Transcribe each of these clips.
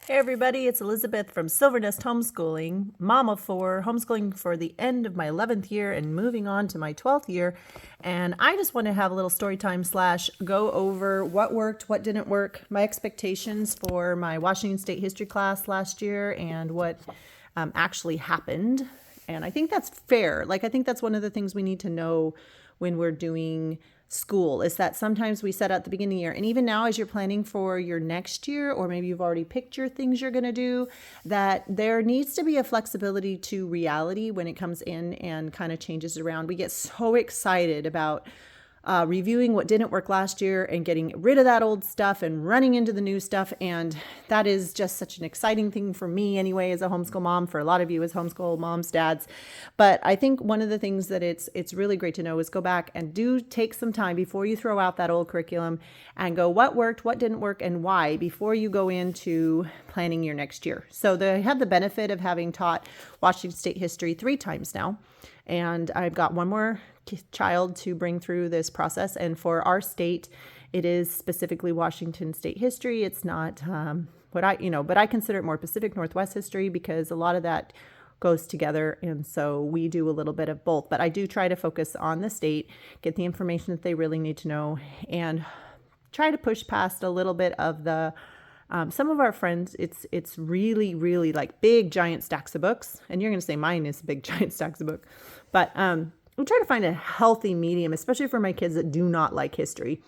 Hey everybody, it's Elizabeth from Silvernest Homeschooling, mom of four, homeschooling for the end of my 11th year and moving on to my 12th year. And I just want to have a little story time / go over what worked, what didn't work, my expectations for my Washington State history class last year, and what actually happened. And I think that's fair. I think that's one of the things we need to know when we're doing school is that sometimes we set out the beginning of the year, and even now as you're planning for your next year, or maybe you've already picked your things you're going to do, that there needs to be a flexibility to reality when it comes in and kind of changes around. We get so excited about reviewing what didn't work last year and getting rid of that old stuff and running into the new stuff. And that is just such an exciting thing for me anyway, as a homeschool mom, for a lot of you as homeschool moms, dads. But I think one of the things that it's really great to know is go back and do take some time before you throw out that old curriculum and go, what worked, what didn't work, and why, before you go into planning your next year. So they have the benefit of having taught Washington State history 3 times now. And I've got one more child to bring through this process. And for our state, it is specifically Washington State history. It's not but I consider it more Pacific Northwest history because a lot of that goes together. And so we do a little bit of both. But I do try to focus on the state, get the information that they really need to know, and try to push past a little bit of the some of our friends, it's really, really like big, giant stacks of books. And you're going to say mine is big, giant stacks of books. But we try to find a healthy medium, especially for my kids that do not like history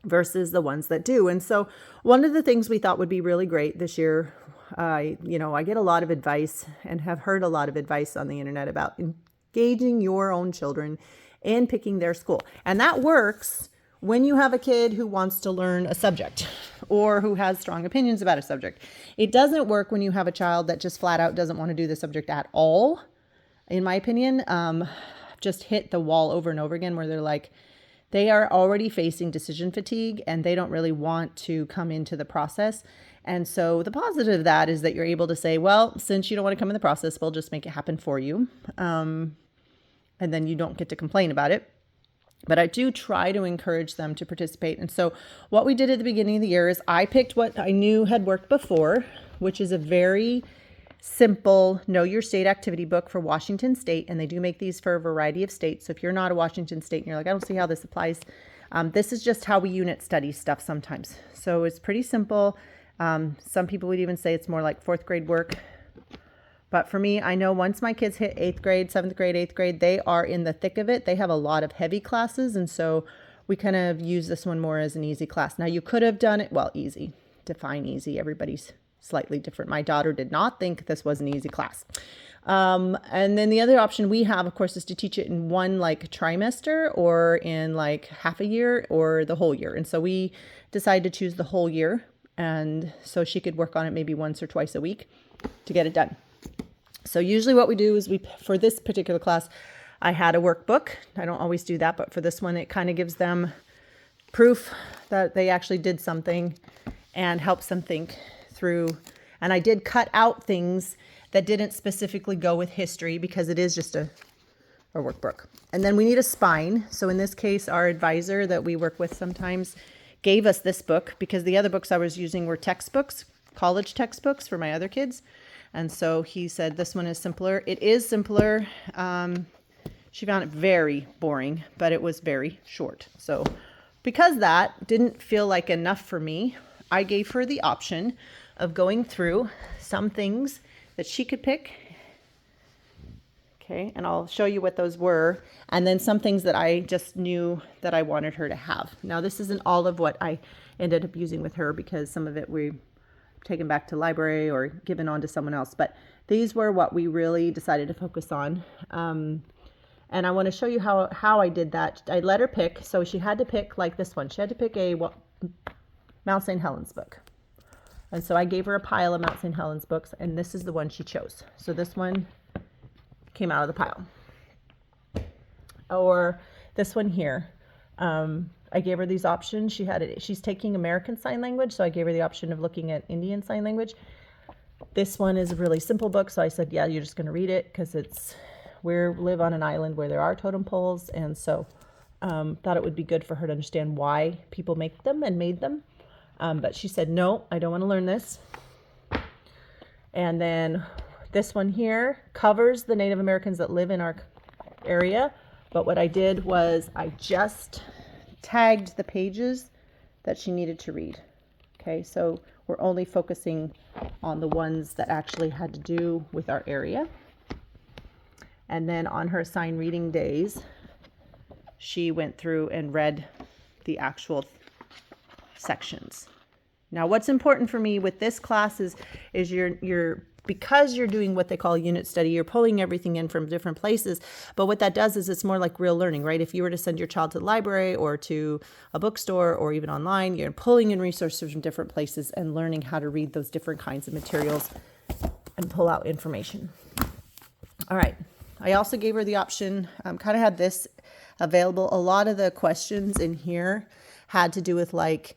versus the ones that do. And so one of the things we thought would be really great this year, I get a lot of advice and have heard a lot of advice on the internet about engaging your own children in picking their school. And that works when you have a kid who wants to learn a subject or who has strong opinions about a subject. It doesn't work when you have a child that just flat out doesn't want to do the subject at all. In my opinion, just hit the wall over and over again where they're like, they are already facing decision fatigue and they don't really want to come into the process. And so the positive of that is that you're able to say, well, since you don't want to come in the process, we'll just make it happen for you. And then you don't get to complain about it. But I do try to encourage them to participate. And so what we did at the beginning of the year is I picked what I knew had worked before, which is a very simple Know Your State activity book for Washington State. And they do make these for a variety of states. So if you're not a Washington State and you're like, I don't see how this applies, this is just how we unit study stuff sometimes. So it's pretty simple. Some people would even say it's more like 4th grade work. But for me, I know once my kids hit 8th grade, 7th grade, 8th grade, they are in the thick of it. They have a lot of heavy classes. And so we kind of use this one more as an easy class. Now you could have done it, well, easy, define easy. Everybody's slightly different. My daughter did not think this was an easy class. And then the other option we have, of course, is to teach it in one trimester or in half a year or the whole year. And so we decided to choose the whole year. And so she could work on it maybe once or twice a week to get it done. So usually what we do is for this particular class, I had a workbook. I don't always do that, but for this one, it kind of gives them proof that they actually did something and helps them think through. And I did cut out things that didn't specifically go with history because it is just a workbook. And then we need a spine. So in this case, our advisor that we work with sometimes gave us this book because the other books I was using were textbooks, college textbooks for my other kids. And so he said, this one is simpler. It is simpler. She found it very boring, but it was very short. So because that didn't feel like enough for me, I gave her the option of going through some things that she could pick. Okay, and I'll show you what those were. And then some things that I just knew that I wanted her to have. Now, this isn't all of what I ended up using with her because some of it we taken back to library or given on to someone else. But these were what we really decided to focus on. And I want to show you how I did that. I let her pick. So she had to pick like this one. She had to pick a Mount St. Helens book. And so I gave her a pile of Mount St. Helens books, and this is the one she chose. So this one came out of the pile. Or this one here. I gave her these options. She's taking American Sign Language, so I gave her the option of looking at Indian Sign Language. This one is a really simple book, so I said, yeah, you're just going to read it because we live on an island where there are totem poles, and so thought it would be good for her to understand why people make them and made them. But she said, no, I don't want to learn this. And then this one here covers the Native Americans that live in our area. But what I did was I just tagged the pages that she needed to read. Okay, so we're only focusing on the ones that actually had to do with our area. And then on her assigned reading days, she went through and read the actual sections. Now, what's important for me with this class is you're because you're doing what they call a unit study, you're pulling everything in from different places. But what that does is it's more like real learning, right? If you were to send your child to the library or to a bookstore or even online, you're pulling in resources from different places and learning how to read those different kinds of materials and pull out information. All right. I also gave her the option, kind of had this available. A lot of the questions in here had to do with like,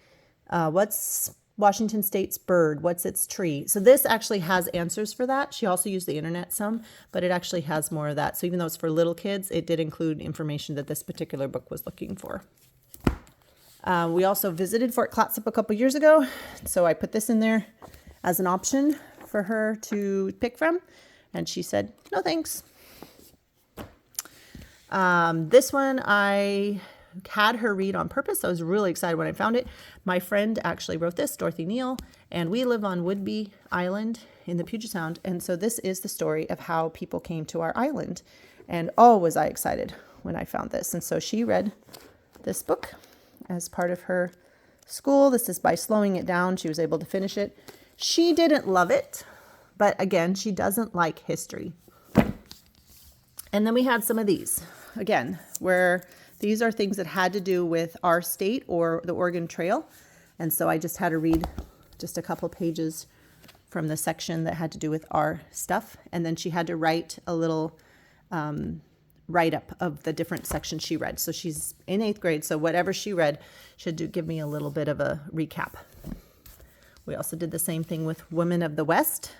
what's Washington State's bird? What's its tree? So this actually has answers for that. She also used the internet some, but it actually has more of that. So even though it's for little kids, it did include information that this particular book was looking for. We also visited Fort Clatsop a couple years ago. So I put this in there as an option for her to pick from. And she said, no, thanks. This one I had her read on purpose. I was really excited when I found it. My friend actually wrote this, Dorothy Neal, and we live on Whidbey Island in the Puget Sound. And so this is the story of how people came to our island. And oh, was I excited when I found this. And so she read this book as part of her school. This is by slowing it down. She was able to finish it. She didn't love it, but again, she doesn't like history. And then we had some of these, again, where these are things that had to do with our state or the Oregon Trail. And so I just had to read just a couple pages from the section that had to do with our stuff. And then she had to write a little write-up of the different sections she read. So she's in 8th grade, so whatever she read should give me a little bit of a recap. We also did the same thing with Women of the West.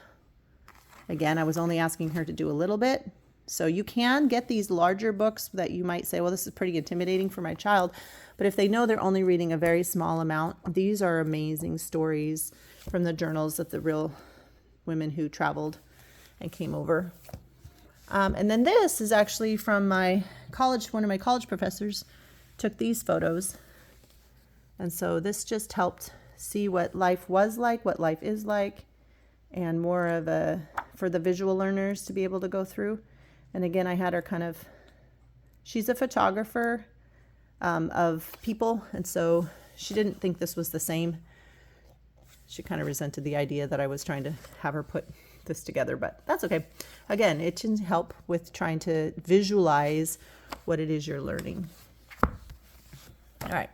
Again, I was only asking her to do a little bit. So you can get these larger books that you might say, well, this is pretty intimidating for my child. But if they know they're only reading a very small amount, these are amazing stories from the journals of the real women who traveled and came over. And then this is actually from my college, one of my college professors took these photos. And so this just helped see what life was like, what life is like, and more of a, for the visual learners to be able to go through. And again, I had her kind of, she's a photographer of people. And so she didn't think this was the same. She kind of resented the idea that I was trying to have her put this together, but that's okay. Again, it can help with trying to visualize what it is you're learning. All right.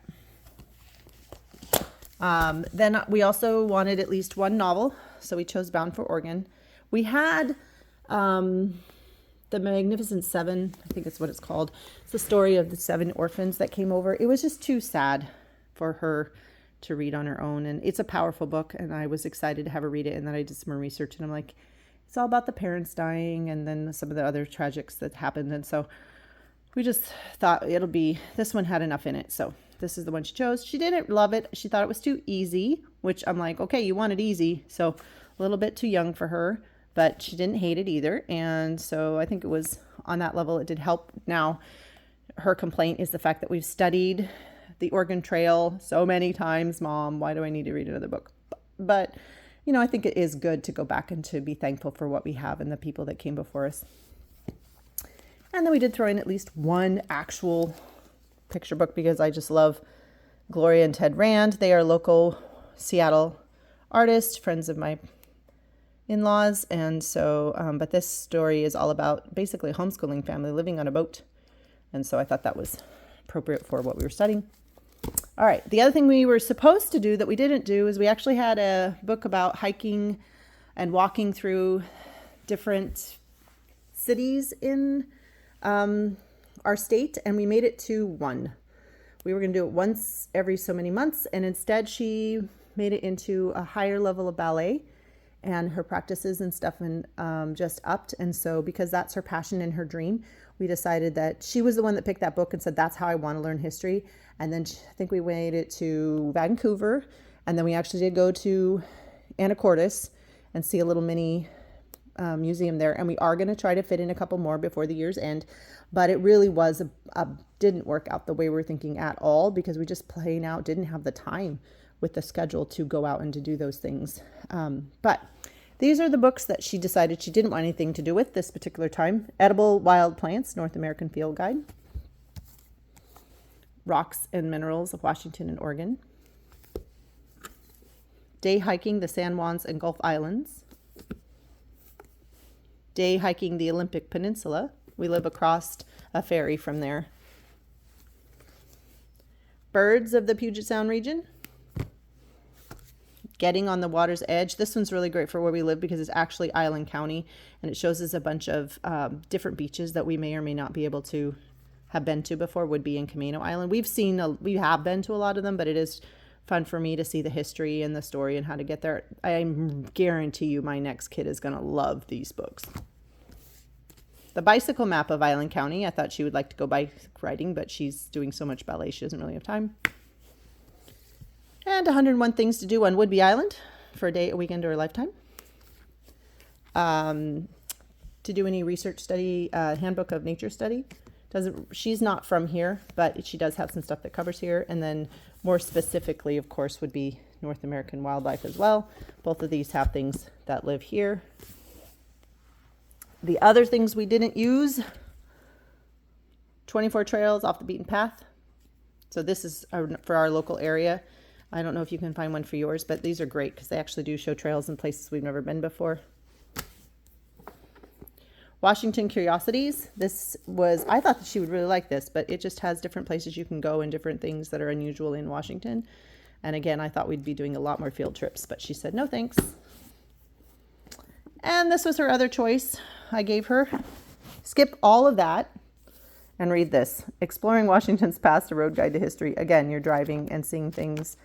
Then we also wanted at least one novel. So we chose Bound for Oregon. We had, The Magnificent Seven, I think it's what it's called. It's the story of the 7 orphans that came over. It was just too sad for her to read on her own. And it's a powerful book, and I was excited to have her read it. And then I did some more research, and I'm like, it's all about the parents dying and then some of the other tragics that happened. And so we just thought this one had enough in it. So this is the one she chose. She didn't love it. She thought it was too easy, which I'm like, okay, you want it easy. So a little bit too young for her. But she didn't hate it either. And so I think it was on that level, it did help. Now, her complaint is the fact that we've studied the Oregon Trail so many times. Mom, why do I need to read another book? But, you know, I think it is good to go back and to be thankful for what we have and the people that came before us. And then we did throw in at least one actual picture book because I just love Gloria and Ted Rand. They are local Seattle artists, friends of my in-laws. And so, but this story is all about basically a homeschooling family living on a boat. And so I thought that was appropriate for what we were studying. All right. The other thing we were supposed to do that we didn't do is we actually had a book about hiking and walking through different cities in our state. And we made it to one. We were going to do it once every so many months. And instead she made it into a higher level of ballet. And her practices and stuff and just upped. And so because that's her passion and her dream, we decided that she was the one that picked that book and said, that's how I want to learn history. And then I think we made it to Vancouver. And then we actually did go to Anacortes. and see a little mini museum there. And we are going to try to fit in a couple more before the year's end. But it really was didn't work out the way we were thinking at all, because we just plain out didn't have the time with the schedule to go out and to do those things. But these are the books that she decided she didn't want anything to do with this particular time. Edible Wild Plants, North American Field Guide. Rocks and Minerals of Washington and Oregon. Day Hiking the San Juans and Gulf Islands. Day Hiking the Olympic Peninsula. We live across a ferry from there. Birds of the Puget Sound region. Getting on the Water's Edge. This one's really great for where we live because it's actually Island County, and it shows us a bunch of different beaches that we may or may not be able to have been to before. Would be in Camino Island. We have been to a lot of them, but it is fun for me to see the history and the story and how to get there. I guarantee you my next kid is going to love these books. The Bicycle Map of Island County. I thought she would like to go bike riding, but she's doing so much ballet she doesn't really have time. And 101 Things to Do on Whidbey Island for a day, a weekend, or a lifetime. To do any research study, Handbook of Nature Study. She's not from here, but she does have some stuff that covers here. And then more specifically, of course, would be North American Wildlife as well. Both of these have things that live here. The other things we didn't use, 24 Trails Off the Beaten Path. So this is for our local area. I don't know if you can find one for yours, but these are great because they actually do show trails in places we've never been before. Washington Curiosities. I thought that she would really like this, but it just has different places you can go and different things that are unusual in Washington. And again, I thought we'd be doing a lot more field trips, but she said, no, thanks. And this was her other choice I gave her. Skip all of that and read this. Exploring Washington's Past, a road guide to history. Again, you're driving and seeing things,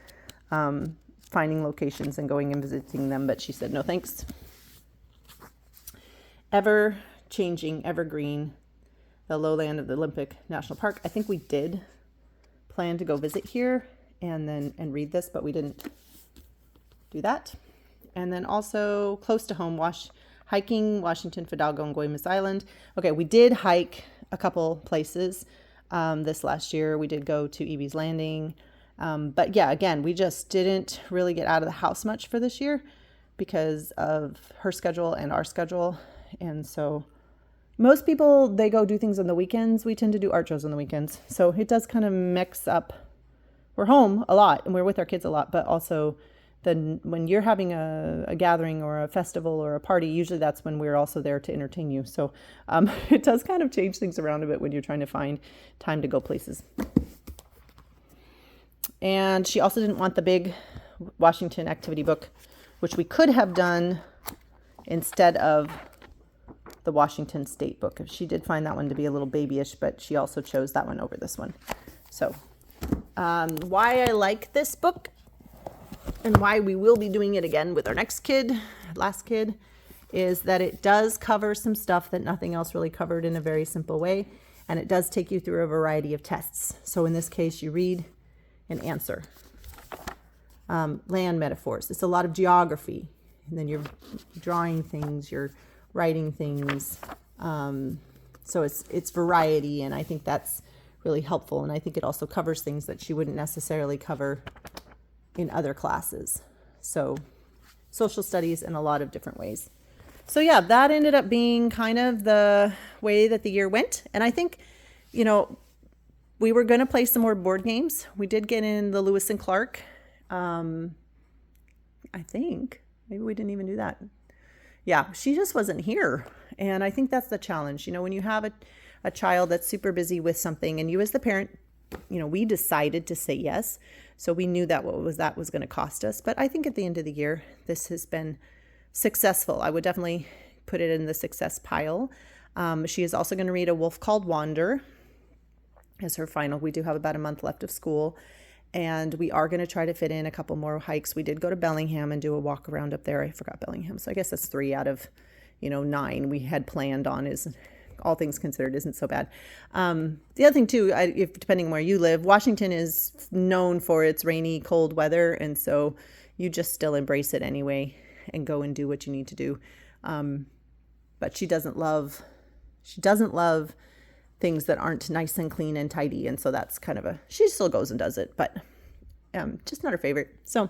finding locations and going and visiting them, but she said, no, thanks. Ever Changing, Evergreen, the lowland of the Olympic National Park. I think we did plan to go visit here and read this, but we didn't do that. And then also close to home, hiking Washington, Fidalgo, and Guaymas Island. Okay, we did hike a couple places this last year. We did go to Evie's Landing. But yeah, again, we just didn't really get out of the house much for this year because of her schedule and our schedule. And so most people, they go do things on the weekends. We tend to do art shows on the weekends. So it does kind of mix up. We're home a lot and we're with our kids a lot, but also then when you're having a gathering or a festival or a party, usually that's when we're also there to entertain you. So it does kind of change things around a bit when you're trying to find time to go places. And she also didn't want the big Washington activity book, which we could have done instead of the Washington State book. She did find that one to be a little babyish, but she also chose that one over this one. So why I like this book and why we will be doing it again with our last kid, is that it does cover some stuff that nothing else really covered in a very simple way. And it does take you through a variety of tests. So in this case, you read and answer. Land metaphors. It's a lot of geography. And then you're drawing things, you're writing things. So it's variety, and I think that's really helpful. And I think it also covers things that she wouldn't necessarily cover in other classes. So social studies in a lot of different ways. So yeah, that ended up being kind of the way that the year went. And I think, we were going to play some more board games. We did get in the Lewis and Clark. I think maybe we didn't even do that. Yeah, she just wasn't here. And I think that's the challenge. When you have a child that's super busy with something, and you as the parent, we decided to say yes. So we knew that that was going to cost us. But I think at the end of the year, this has been successful. I would definitely put it in the success pile. She is also going to read A Wolf Called Wander as her final. We do have about a month left of school. And we are going to try to fit in a couple more hikes. We did go to Bellingham and do a walk around up there. I forgot Bellingham. So I guess that's 3 out of, 9 we had planned on. Is all things considered, isn't so bad. The other thing too, depending on where you live, Washington is known for its rainy, cold weather. And so you just still embrace it anyway. and go and do what you need to do. But she doesn't love things that aren't nice and clean and tidy. And so that's kind of she still goes and does it, but just not her favorite. So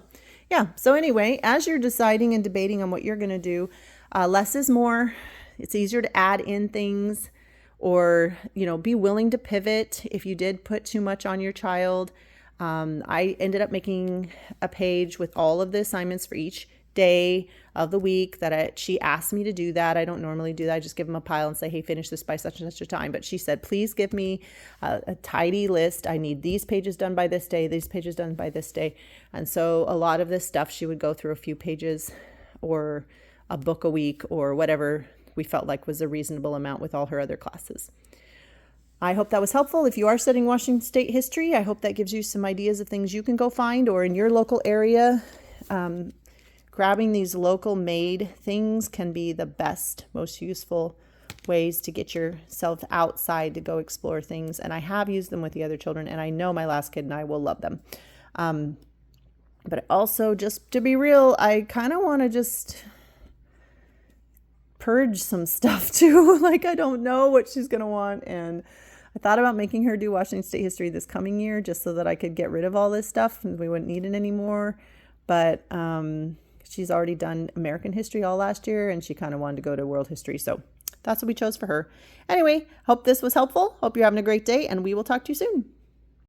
yeah. So anyway, as you're deciding and debating on what you're going to do, less is more. It's easier to add in things, or, be willing to pivot if you did put too much on your child. I ended up making a page with all of the assignments for each day of the week that she asked me to do that. I don't normally do that. I just give them a pile and say, hey, finish this by such and such a time. But she said, please give me a tidy list. I need these pages done by this day, these pages done by this day. And so a lot of this stuff, she would go through a few pages or a book a week or whatever we felt like was a reasonable amount with all her other classes. I hope that was helpful. If you are studying Washington State history, I hope that gives you some ideas of things you can go find, or in your local area. Grabbing these local made things can be the best, most useful ways to get yourself outside to go explore things. And I have used them with the other children, and I know my last kid and I will love them. But also, just to be real, I kind of want to just purge some stuff too. Like, I don't know what she's going to want. And I thought about making her do Washington State history this coming year just so that I could get rid of all this stuff and we wouldn't need it anymore. But she's already done American history all last year, and she kind of wanted to go to world history. So that's what we chose for her. Anyway, hope this was helpful. Hope you're having a great day, and we will talk to you soon.